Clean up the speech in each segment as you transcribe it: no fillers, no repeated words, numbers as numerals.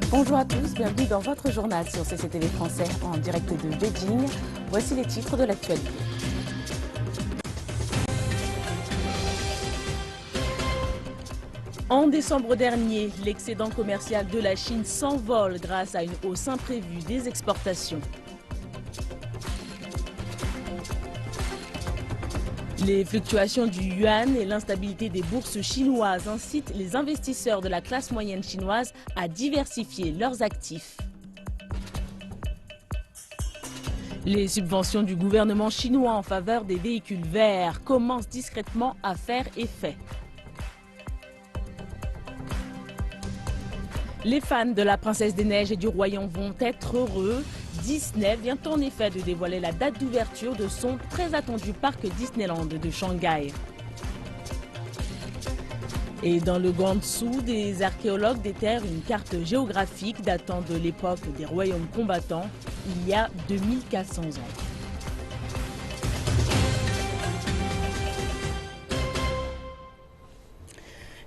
Bonjour à tous, bienvenue dans votre journal sur CCTV français en direct de Beijing. Voici les titres de l'actualité. En décembre dernier, l'excédent commercial de la Chine s'envole grâce à une hausse imprévue des exportations. Les fluctuations du yuan et l'instabilité des bourses chinoises incitent les investisseurs de la classe moyenne chinoise à diversifier leurs actifs. Les subventions du gouvernement chinois en faveur des véhicules verts commencent discrètement à faire effet. Les fans de la Princesse des Neiges et du Royaume vont être heureux. Disney vient en effet de dévoiler la date d'ouverture de son très attendu parc Disneyland de Shanghai. Et dans le Gansu, des archéologues déterrent une carte géographique datant de l'époque des royaumes combattants, il y a 2400 ans.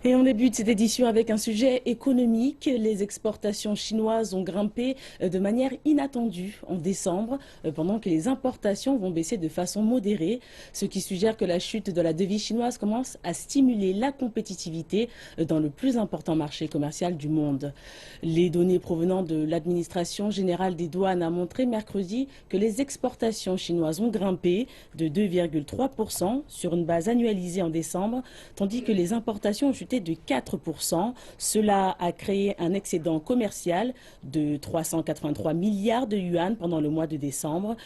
Et on débute cette édition avec un sujet économique. Les exportations chinoises ont grimpé de manière inattendue en décembre, pendant que les importations vont baisser de façon modérée, ce qui suggère que la chute de la devise chinoise commence à stimuler la compétitivité dans le plus important marché commercial du monde. Les données provenant de l'administration générale des douanes a montré mercredi que les exportations chinoises ont grimpé de 2,3% sur une base annualisée en décembre, tandis que les importations ont chuté de 4%. Cela a créé un excédent commercial de 383 milliards de yuan pendant le mois de décembre.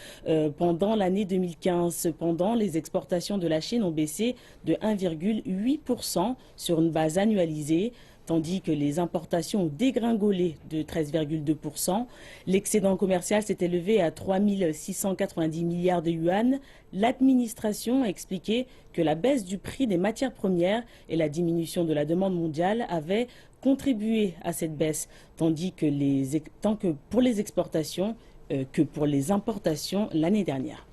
Pendant l'année 2015, cependant, les exportations de la Chine ont baissé de 1,8% sur une base annualisée, tandis que les importations ont dégringolé de 13,2%. L'excédent commercial s'est élevé à 3 690 milliards de yuan. L'administration a expliqué que la baisse du prix des matières premières et la diminution de la demande mondiale avaient contribué à cette baisse, tandis que tant que pour les exportations que pour les importations l'année dernière.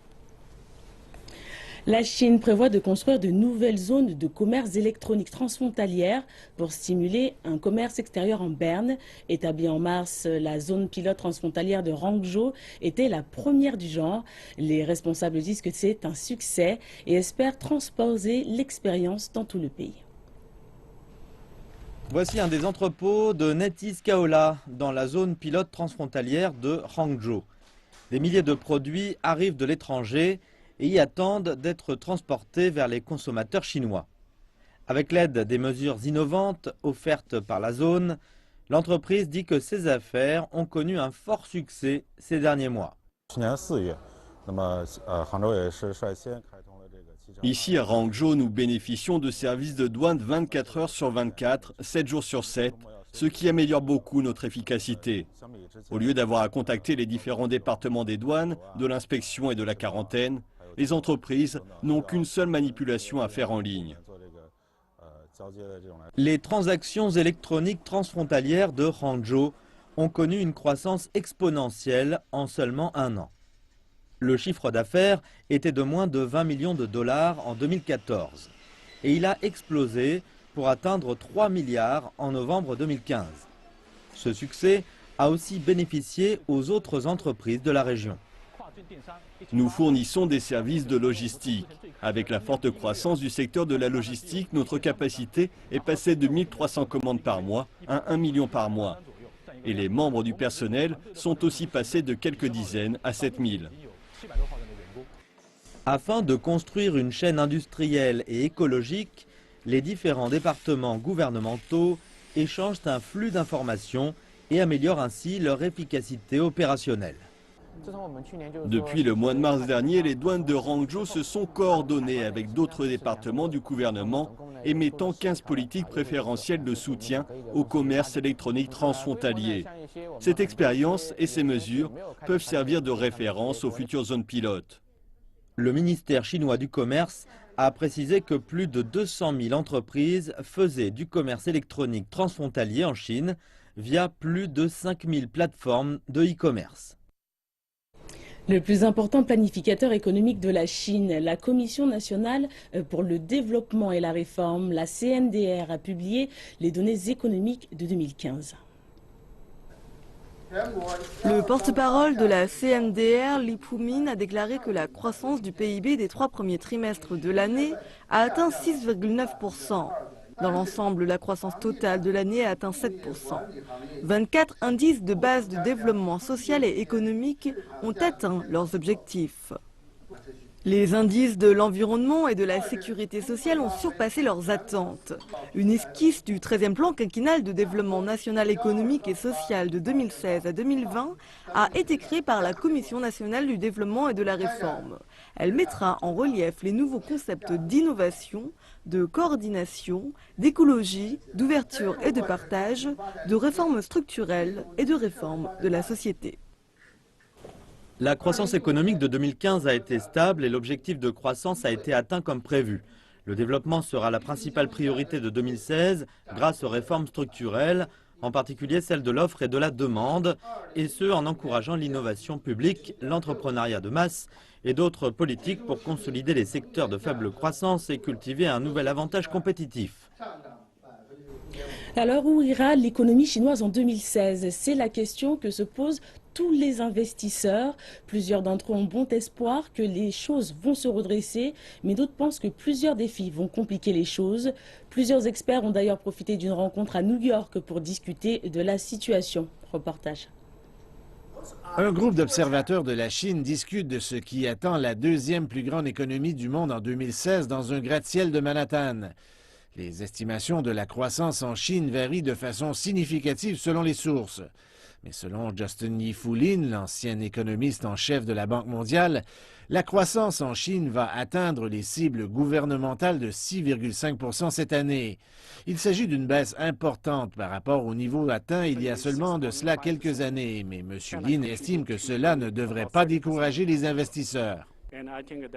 La Chine prévoit de construire de nouvelles zones de commerce électronique transfrontalières pour stimuler un commerce extérieur en berne. Établie en mars, la zone pilote transfrontalière de Hangzhou était la première du genre. Les responsables disent que c'est un succès et espèrent transposer l'expérience dans tout le pays. Voici un des entrepôts de NetEase Kaola dans la zone pilote transfrontalière de Hangzhou. Des milliers de produits arrivent de l'étranger et y attendent d'être transportés vers les consommateurs chinois. Avec l'aide des mesures innovantes offertes par la zone, l'entreprise dit que ses affaires ont connu un fort succès ces derniers mois. Ici à Hangzhou, nous bénéficions de services de douane 24 heures sur 24, 7 jours sur 7, ce qui améliore beaucoup notre efficacité. Au lieu d'avoir à contacter les différents départements des douanes, de l'inspection et de la quarantaine, les entreprises n'ont qu'une seule manipulation à faire en ligne. Les transactions électroniques transfrontalières de Hangzhou ont connu une croissance exponentielle en seulement un an. Le chiffre d'affaires était de moins de 20 millions de dollars en 2014 et il a explosé pour atteindre 3 milliards en novembre 2015. Ce succès a aussi bénéficié aux autres entreprises de la région. Nous fournissons des services de logistique. Avec la forte croissance du secteur de la logistique, notre capacité est passée de 1300 commandes par mois à 1 million par mois. Et les membres du personnel sont aussi passés de quelques dizaines à 7000. Afin de construire une chaîne industrielle et écologique, les différents départements gouvernementaux échangent un flux d'informations et améliorent ainsi leur efficacité opérationnelle. Depuis le mois de mars dernier, les douanes de Hangzhou se sont coordonnées avec d'autres départements du gouvernement, émettant 15 politiques préférentielles de soutien au commerce électronique transfrontalier. Cette expérience et ces mesures peuvent servir de référence aux futures zones pilotes. Le ministère chinois du Commerce a précisé que plus de 200 000 entreprises faisaient du commerce électronique transfrontalier en Chine via plus de 5 000 plateformes de e-commerce. Le plus important planificateur économique de la Chine, la Commission nationale pour le développement et la réforme, la CNDR, a publié les données économiques de 2015. Le porte-parole de la CNDR, Li Pumin, a déclaré que la croissance du PIB des 3 premiers trimestres de l'année a atteint 6,9%. Dans l'ensemble, la croissance totale de l'année a atteint 7%. 24 indices de base de développement social et économique ont atteint leurs objectifs. Les indices de l'environnement et de la sécurité sociale ont surpassé leurs attentes. Une esquisse du 13e plan quinquennal de développement national économique et social de 2016 à 2020 a été créée par la Commission nationale du développement et de la réforme. Elle mettra en relief les nouveaux concepts d'innovation, de coordination, d'écologie, d'ouverture et de partage, de réforme structurelle et de réforme de la société. La croissance économique de 2015 a été stable et l'objectif de croissance a été atteint comme prévu. Le développement sera la principale priorité de 2016 grâce aux réformes structurelles, en particulier celles de l'offre et de la demande, et ce en encourageant l'innovation publique, l'entrepreneuriat de masse et d'autres politiques pour consolider les secteurs de faible croissance et cultiver un nouvel avantage compétitif. Alors où ira l'économie chinoise en 2016? C'est la question que se posent tous les investisseurs. Plusieurs d'entre eux ont bon espoir que les choses vont se redresser, mais d'autres pensent que plusieurs défis vont compliquer les choses. Plusieurs experts ont d'ailleurs profité d'une rencontre à New York pour discuter de la situation. Reportage. Un groupe d'observateurs de la Chine discute de ce qui attend la deuxième plus grande économie du monde en 2016 dans un gratte-ciel de Manhattan. Les estimations de la croissance en Chine varient de façon significative selon les sources. Mais selon Justin Yifulin, l'ancien économiste en chef de la Banque mondiale, la croissance en Chine va atteindre les cibles gouvernementales de 6,5% cette année. Il s'agit d'une baisse importante par rapport au niveau atteint il y a seulement de cela quelques années, mais M. Lin estime que cela ne devrait pas décourager les investisseurs.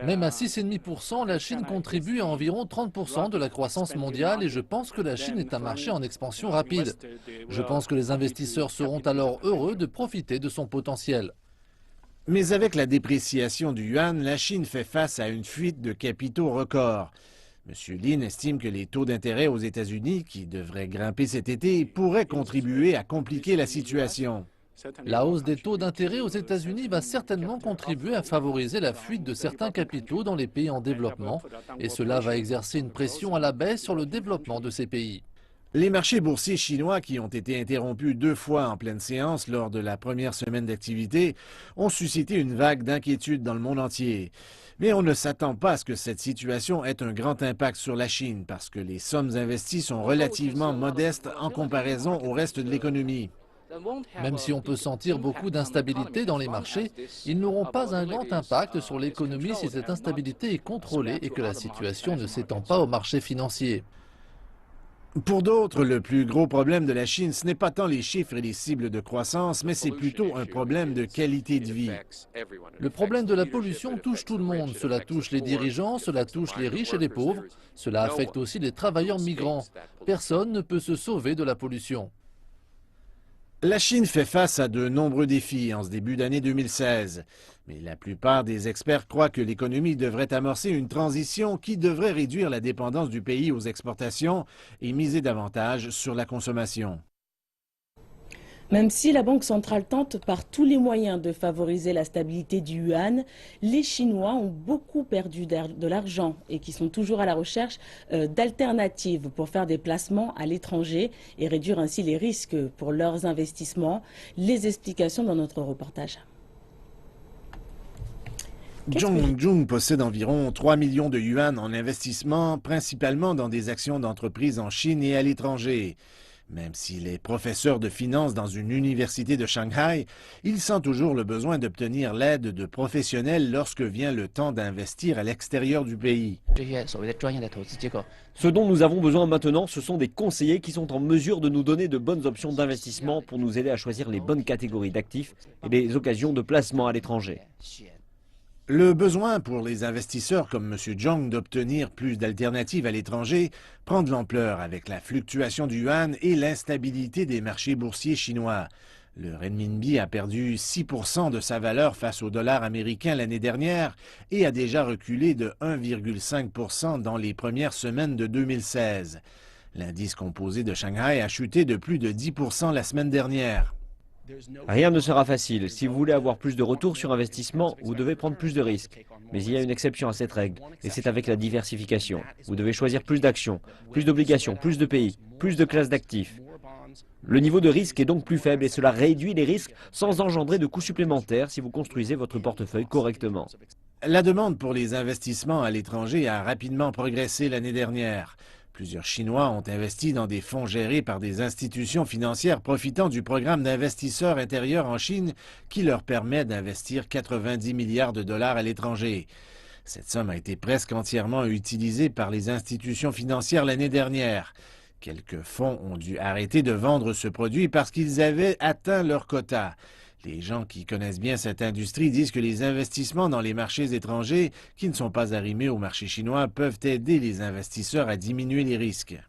Même à 6,5%, la Chine contribue à environ 30% de la croissance mondiale et je pense que la Chine est un marché en expansion rapide. Je pense que les investisseurs seront alors heureux de profiter de son potentiel. Mais avec la dépréciation du yuan, la Chine fait face à une fuite de capitaux record. M. Lin estime que les taux d'intérêt aux États-Unis, qui devraient grimper cet été, pourraient contribuer à compliquer la situation. La hausse des taux d'intérêt aux États-Unis va certainement contribuer à favoriser la fuite de certains capitaux dans les pays en développement et cela va exercer une pression à la baisse sur le développement de ces pays. Les marchés boursiers chinois, qui ont été interrompus 2 fois en pleine séance lors de la première semaine d'activité, ont suscité une vague d'inquiétude dans le monde entier. Mais on ne s'attend pas à ce que cette situation ait un grand impact sur la Chine parce que les sommes investies sont relativement modestes en comparaison au reste de l'économie. Même si on peut sentir beaucoup d'instabilité dans les marchés, ils n'auront pas un grand impact sur l'économie si cette instabilité est contrôlée et que la situation ne s'étend pas au marché financier. Pour d'autres, le plus gros problème de la Chine, ce n'est pas tant les chiffres et les cibles de croissance, mais c'est plutôt un problème de qualité de vie. Le problème de la pollution touche tout le monde. Cela touche les dirigeants, cela touche les riches et les pauvres. Cela affecte aussi les travailleurs migrants. Personne ne peut se sauver de la pollution. La Chine fait face à de nombreux défis en ce début d'année 2016. Mais la plupart des experts croient que l'économie devrait amorcer une transition qui devrait réduire la dépendance du pays aux exportations et miser davantage sur la consommation. Même si la Banque centrale tente par tous les moyens de favoriser la stabilité du yuan, les Chinois ont beaucoup perdu de l'argent et qui sont toujours à la recherche d'alternatives pour faire des placements à l'étranger et réduire ainsi les risques pour leurs investissements. Les explications dans notre reportage. Zhong Jung possède environ 3 millions de yuan en investissement, principalement dans des actions d'entreprise en Chine et à l'étranger. Même s'il est professeur de finance dans une université de Shanghai, il sent toujours le besoin d'obtenir l'aide de professionnels lorsque vient le temps d'investir à l'extérieur du pays. Ce dont nous avons besoin maintenant, ce sont des conseillers qui sont en mesure de nous donner de bonnes options d'investissement pour nous aider à choisir les bonnes catégories d'actifs et les occasions de placement à l'étranger. Le besoin pour les investisseurs comme M. Zhong d'obtenir plus d'alternatives à l'étranger prend de l'ampleur avec la fluctuation du yuan et l'instabilité des marchés boursiers chinois. Le renminbi a perdu 6% de sa valeur face au dollar américain l'année dernière et a déjà reculé de 1,5% dans les premières semaines de 2016. L'indice composé de Shanghai a chuté de plus de 10% la semaine dernière. Rien ne sera facile. Si vous voulez avoir plus de retour sur investissement, vous devez prendre plus de risques. Mais il y a une exception à cette règle, et c'est avec la diversification. Vous devez choisir plus d'actions, plus d'obligations, plus de pays, plus de classes d'actifs. Le niveau de risque est donc plus faible et cela réduit les risques sans engendrer de coûts supplémentaires si vous construisez votre portefeuille correctement. La demande pour les investissements à l'étranger a rapidement progressé l'année dernière. Plusieurs Chinois ont investi dans des fonds gérés par des institutions financières profitant du programme d'investisseurs intérieurs en Chine qui leur permet d'investir 90 milliards de dollars à l'étranger. Cette somme a été presque entièrement utilisée par les institutions financières l'année dernière. Quelques fonds ont dû arrêter de vendre ce produit parce qu'ils avaient atteint leur quota. Les gens qui connaissent bien cette industrie disent que les investissements dans les marchés étrangers qui ne sont pas arrimés au marché chinois peuvent aider les investisseurs à diminuer les risques.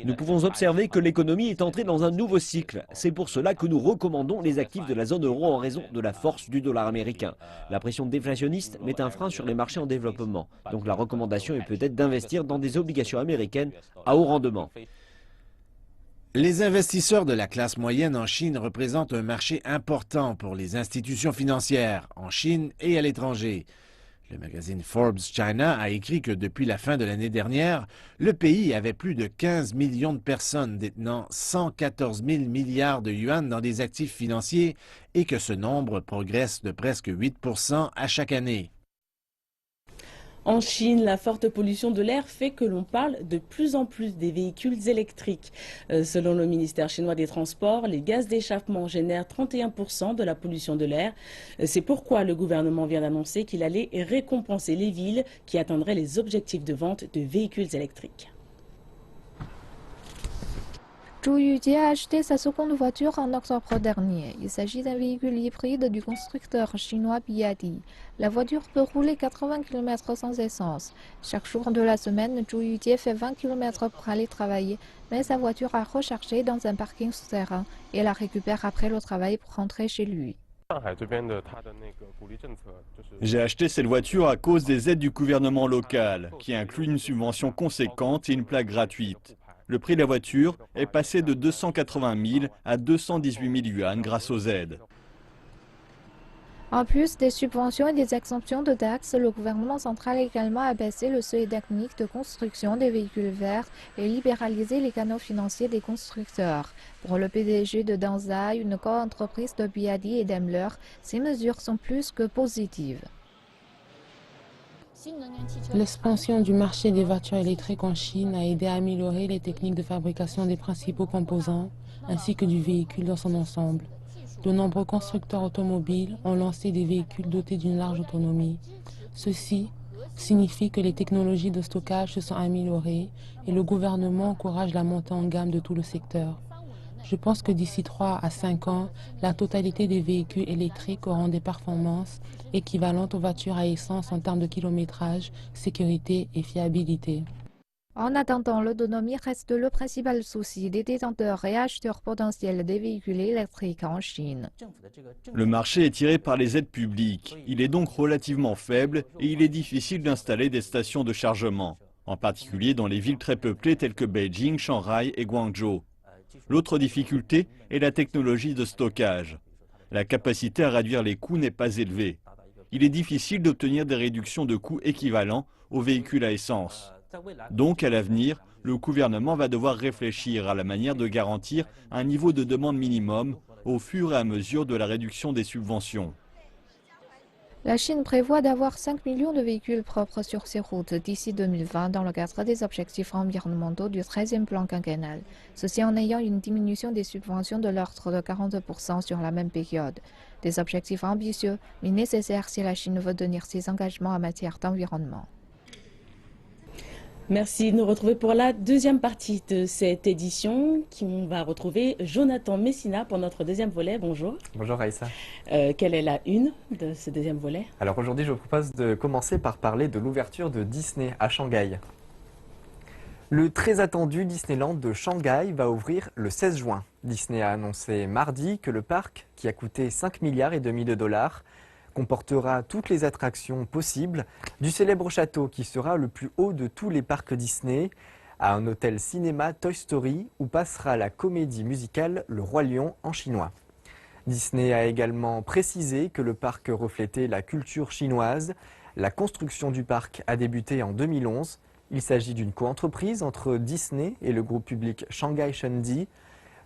Nous pouvons observer que l'économie est entrée dans un nouveau cycle. C'est pour cela que nous recommandons les actifs de la zone euro en raison de la force du dollar américain. La pression déflationniste met un frein sur les marchés en développement. Donc la recommandation est peut-être d'investir dans des obligations américaines à haut rendement. Les investisseurs de la classe moyenne en Chine représentent un marché important pour les institutions financières, en Chine et à l'étranger. Le magazine Forbes China a écrit que depuis la fin de l'année dernière, le pays avait plus de 15 millions de personnes détenant 114 000 milliards de yuan dans des actifs financiers et que ce nombre progresse de presque 8% à chaque année. En Chine, la forte pollution de l'air fait que l'on parle de plus en plus des véhicules électriques. Selon le ministère chinois des Transports, les gaz d'échappement génèrent 31% de la pollution de l'air. C'est pourquoi le gouvernement vient d'annoncer qu'il allait récompenser les villes qui atteindraient les objectifs de vente de véhicules électriques. Zhu Yujie a acheté sa seconde voiture en octobre dernier. Il s'agit d'un véhicule hybride du constructeur chinois BYD. La voiture peut rouler 80 km sans essence. Chaque jour de la semaine, Zhu Yujie fait 20 km pour aller travailler, mais sa voiture a rechargé dans un parking souterrain et la récupère après le travail pour rentrer chez lui. J'ai acheté cette voiture à cause des aides du gouvernement local, qui inclut une subvention conséquente et une plaque gratuite. Le prix de la voiture est passé de 280 000 à 218 000 yuan grâce aux aides. En plus des subventions et des exemptions de taxes, le gouvernement central également a baissé le seuil technique de construction des véhicules verts et libéralisé les canaux financiers des constructeurs. Pour le PDG de Danzai, une co-entreprise de BYD et Daimler, ces mesures sont plus que positives. L'expansion du marché des voitures électriques en Chine a aidé à améliorer les techniques de fabrication des principaux composants ainsi que du véhicule dans son ensemble. De nombreux constructeurs automobiles ont lancé des véhicules dotés d'une large autonomie. Ceci signifie que les technologies de stockage se sont améliorées et le gouvernement encourage la montée en gamme de tout le secteur. Je pense que d'ici 3 à 5 ans, la totalité des véhicules électriques auront des performances équivalentes aux voitures à essence en termes de kilométrage, sécurité et fiabilité. En attendant, l'autonomie reste le principal souci des détenteurs et acheteurs potentiels des véhicules électriques en Chine. Le marché est tiré par les aides publiques. Il est donc relativement faible et il est difficile d'installer des stations de chargement, en particulier dans les villes très peuplées telles que Beijing, Shanghai et Guangzhou. L'autre difficulté est la technologie de stockage. La capacité à réduire les coûts n'est pas élevée. Il est difficile d'obtenir des réductions de coûts équivalents aux véhicules à essence. Donc, à l'avenir, le gouvernement va devoir réfléchir à la manière de garantir un niveau de demande minimum au fur et à mesure de la réduction des subventions. La Chine prévoit d'avoir 5 millions de véhicules propres sur ses routes d'ici 2020 dans le cadre des objectifs environnementaux du 13e plan quinquennal. Ceci en ayant une diminution des subventions de l'ordre de 40% sur la même période. Des objectifs ambitieux, mais nécessaires si la Chine veut tenir ses engagements en matière d'environnement. Merci de nous retrouver pour la deuxième partie de cette édition. On va retrouver Jonathan Messina pour notre deuxième volet. Bonjour. Bonjour Raïssa. Quelle est la une de ce deuxième volet? Alors aujourd'hui, je vous propose de commencer par parler de l'ouverture de Disney à Shanghai. Le très attendu Disneyland de Shanghai va ouvrir le 16 juin. Disney a annoncé mardi que le parc, qui a coûté 5,5 milliards de dollars, comportera toutes les attractions possibles, du célèbre château qui sera le plus haut de tous les parcs Disney, à un hôtel cinéma Toy Story où passera la comédie musicale Le Roi Lion en chinois. Disney a également précisé que le parc reflétait la culture chinoise. La construction du parc a débuté en 2011. Il s'agit d'une coentreprise entre Disney et le groupe public Shanghai Shendi.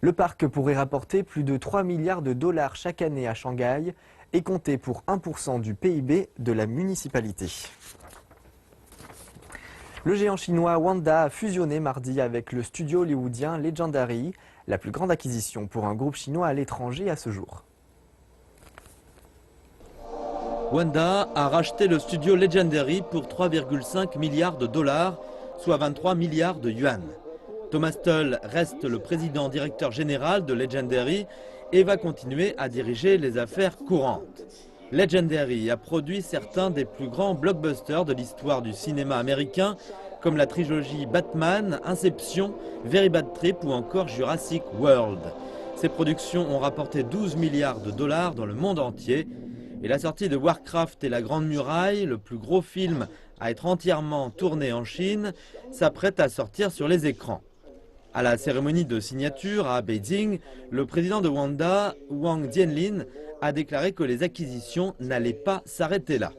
Le parc pourrait rapporter plus de 3 milliards de dollars chaque année à Shanghai et compter pour 1% du PIB de la municipalité. Le géant chinois Wanda a fusionné mardi avec le studio hollywoodien Legendary, la plus grande acquisition pour un groupe chinois à l'étranger à ce jour. Wanda a racheté le studio Legendary pour 3,5 milliards de dollars, soit 23 milliards de yuan. Thomas Tull reste le président directeur général de Legendary et va continuer à diriger les affaires courantes. Legendary a produit certains des plus grands blockbusters de l'histoire du cinéma américain, comme la trilogie Batman, Inception, Very Bad Trip ou encore Jurassic World. Ces productions ont rapporté 12 milliards de dollars dans le monde entier. Et la sortie de Warcraft et la Grande Muraille, le plus gros film à être entièrement tourné en Chine, s'apprête à sortir sur les écrans. À la cérémonie de signature à Beijing, le président de Wanda, Wang Jianlin, a déclaré que les acquisitions n'allaient pas s'arrêter là.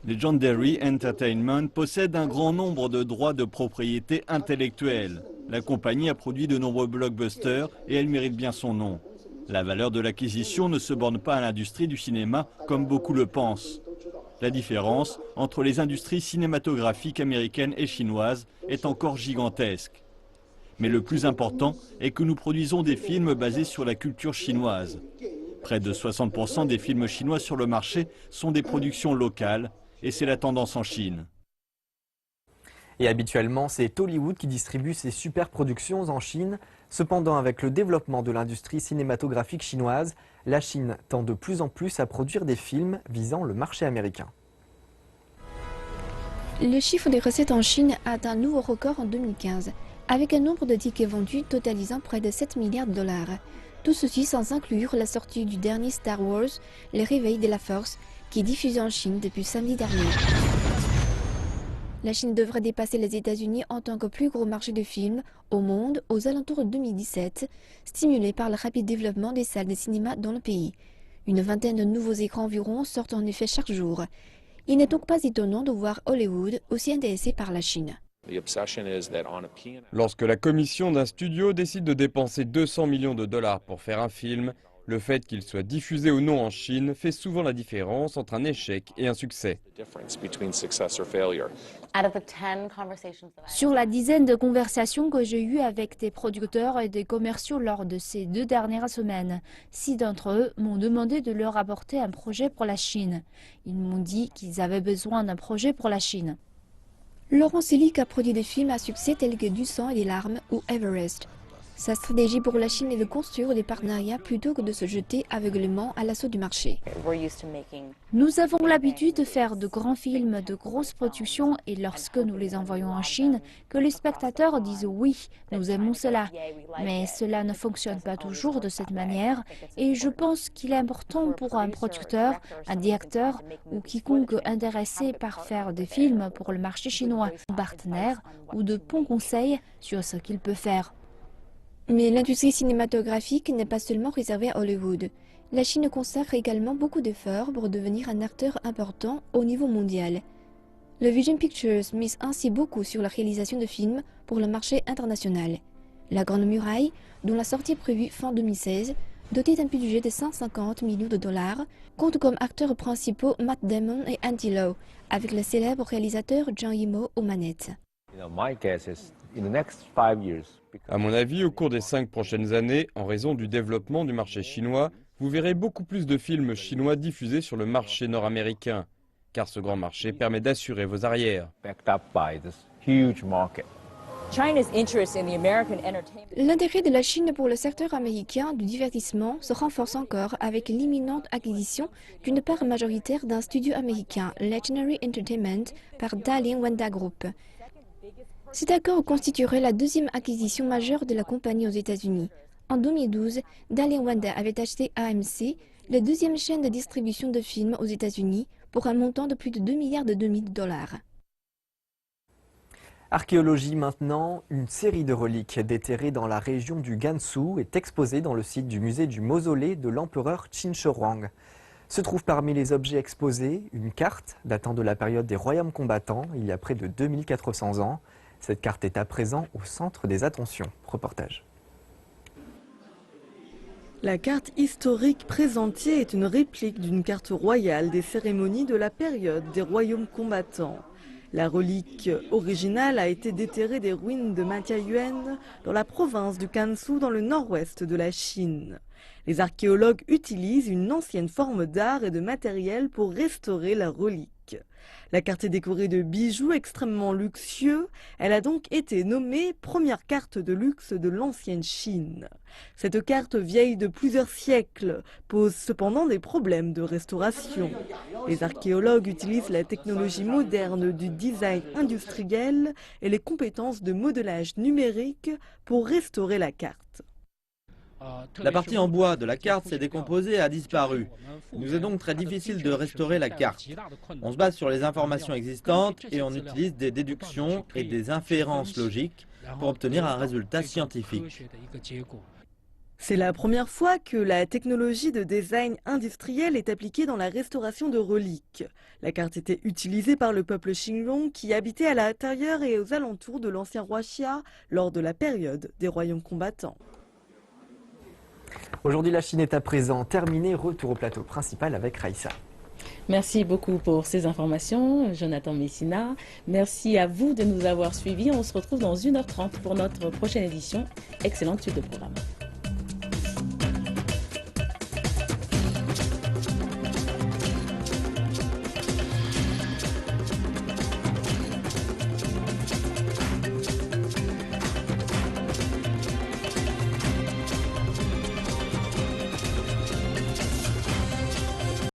Legendary Entertainment possède un grand nombre de droits de propriété intellectuelle. La compagnie a produit de nombreux blockbusters et elle mérite bien son nom. La valeur de l'acquisition ne se borne pas à l'industrie du cinéma comme beaucoup le pensent. La différence entre les industries cinématographiques américaines et chinoises est encore gigantesque. Mais le plus important est que nous produisons des films basés sur la culture chinoise. Près de 60% des films chinois sur le marché sont des productions locales et c'est la tendance en Chine. Et habituellement, c'est Hollywood qui distribue ses super productions en Chine. Cependant, avec le développement de l'industrie cinématographique chinoise, la Chine tend de plus en plus à produire des films visant le marché américain. Le chiffre des recettes en Chine a atteint un nouveau record en 2015, avec un nombre de tickets vendus totalisant près de 7 milliards de dollars. Tout ceci sans inclure la sortie du dernier Star Wars, Le Réveil de la Force, qui est diffusé en Chine depuis samedi dernier. La Chine devrait dépasser les États-Unis en tant que plus gros marché de films au monde aux alentours de 2017, stimulé par le rapide développement des salles de cinéma dans le pays. Une vingtaine de nouveaux écrans environ sortent en effet chaque jour. Il n'est donc pas étonnant de voir Hollywood aussi intéressé par la Chine. Lorsque la commission d'un studio décide de dépenser 200 millions de dollars pour faire un film, le fait qu'il soit diffusé ou non en Chine fait souvent la différence entre un échec et un succès. Sur la dizaine de conversations que j'ai eues avec des producteurs et des commerciaux lors de ces 2 dernières semaines, 6 d'entre eux m'ont demandé de leur apporter un projet pour la Chine. Ils m'ont dit qu'ils avaient besoin d'un projet pour la Chine. Laurent Selick a produit des films à succès tels que Du sang et des larmes ou Everest. Sa stratégie pour la Chine est de construire des partenariats plutôt que de se jeter aveuglément à l'assaut du marché. Nous avons l'habitude de faire de grands films, de grosses productions et lorsque nous les envoyons en Chine, que les spectateurs disent oui, nous aimons cela. Mais cela ne fonctionne pas toujours de cette manière et je pense qu'il est important pour un producteur, un directeur ou quiconque intéressé par faire des films pour le marché chinois, un partenaire ou de bons conseils sur ce qu'il peut faire. Mais l'industrie cinématographique n'est pas seulement réservée à Hollywood. La Chine consacre également beaucoup d'efforts pour devenir un acteur important au niveau mondial. Le Vision Pictures mise ainsi beaucoup sur la réalisation de films pour le marché international. La Grande Muraille, dont la sortie est prévue fin 2016, dotée d'un budget de 150 millions de dollars, compte comme acteurs principaux Matt Damon et Andy Lau, avec le célèbre réalisateur Zhang Yimou aux manettes. À mon avis, au cours des 5 prochaines années, en raison du développement du marché chinois, vous verrez beaucoup plus de films chinois diffusés sur le marché nord-américain, car ce grand marché permet d'assurer vos arrières. L'intérêt de la Chine pour le secteur américain du divertissement se renforce encore avec l'imminente acquisition d'une part majoritaire d'un studio américain, Legendary Entertainment, par Dalian Wanda Group. Cet accord constituerait la deuxième acquisition majeure de la compagnie aux États-Unis. En 2012, Dalian Wanda avait acheté AMC, la deuxième chaîne de distribution de films aux États-Unis, pour un montant de plus de 2 milliards de dollars. Archéologie maintenant, une série de reliques déterrées dans la région du Gansu est exposée dans le site du musée du mausolée de l'empereur Qin Shi Huang. Se trouve parmi les objets exposés une carte datant de la période des royaumes combattants, il y a près de 2400 ans. Cette carte est à présent au centre des attentions. Reportage. La carte historique présentée est une réplique d'une carte royale des cérémonies de la période des royaumes combattants. La relique originale a été déterrée des ruines de Matiayuan dans la province du Gansu dans le nord-ouest de la Chine. Les archéologues utilisent une ancienne forme d'art et de matériel pour restaurer la relique. La carte est décorée de bijoux extrêmement luxueux. Elle a donc été nommée première carte de luxe de l'ancienne Chine. Cette carte vieille de plusieurs siècles pose cependant des problèmes de restauration. Les archéologues utilisent la technologie moderne du design industriel et les compétences de modelage numérique pour restaurer la carte. La partie en bois de la carte s'est décomposée et a disparu. Il nous est donc très difficile de restaurer la carte. On se base sur les informations existantes et on utilise des déductions et des inférences logiques pour obtenir un résultat scientifique. C'est la première fois que la technologie de design industriel est appliquée dans la restauration de reliques. La carte était utilisée par le peuple Xinglong qui habitait à l'intérieur et aux alentours de l'ancien roi Xia lors de la période des royaumes combattants. Aujourd'hui, la Chine est à présent terminée. Retour au plateau principal avec Raïssa. Merci beaucoup pour ces informations, Jonathan Messina. Merci à vous de nous avoir suivis. On se retrouve dans 1h30 pour notre prochaine édition. Excellente suite de programme.